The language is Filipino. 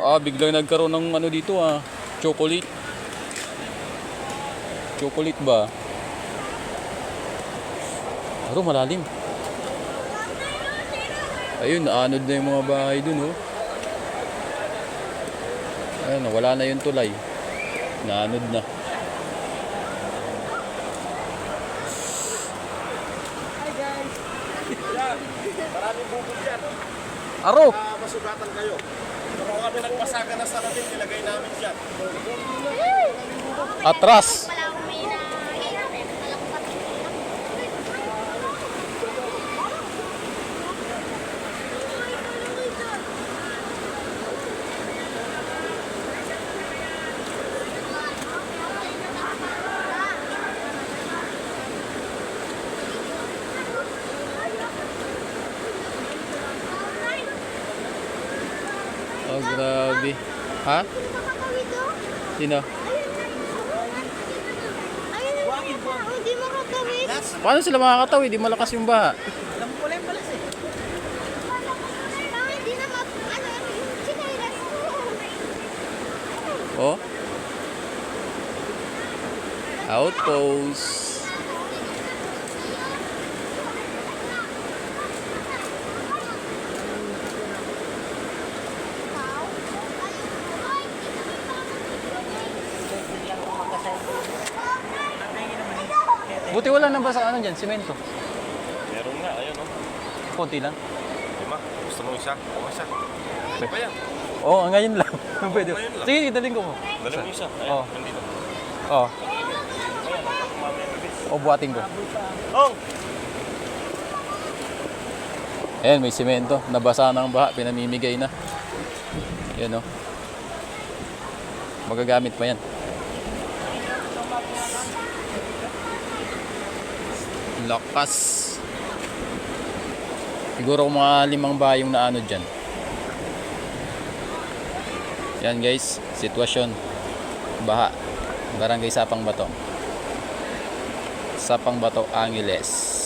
Biglang nagkaroon ng ano dito chocolate. Chocolate ba? Aro, malalim. Ayun, naanod na yung mga bahay dun, oh. Ayun, wala na yung tulay. Naanod na. Hi guys! Maraming bubog yan. Aro! Masugatan kayo. Kung kami nagpasaga na salamin, nilagay namin dyan. Atras! Oh, grabe. Ha? Sino? Hindi makatawid. Paano sila makakatawid? Di malakas yung baha. Alam ko lang pala eh. Hindi na sinailas mo. Oh. Outpost. Buti wala na ba sa ano dyan? Simento? Meron nga, ayun o. Konti lang. Lima, gusto mo isa? O isa. Ano pa yan? Oo, ngayon lang. Pwede. Ngayon lang. Sige, daling ko mo. Dali mo isa. Ayun, Oh. nandito. Oo. Ayan, mamaya nabis. O, buhatin ko. Oh! Ayan, may simento. Nabasa ng baha. Pinamimigay na. Yan o. Magagamit pa yan. Lakas. Siguro mga 5 bayong na ano dyan. Yan guys, sitwasyon. Baha. Barangay Sapang Bato. Sapang Bato, Angeles.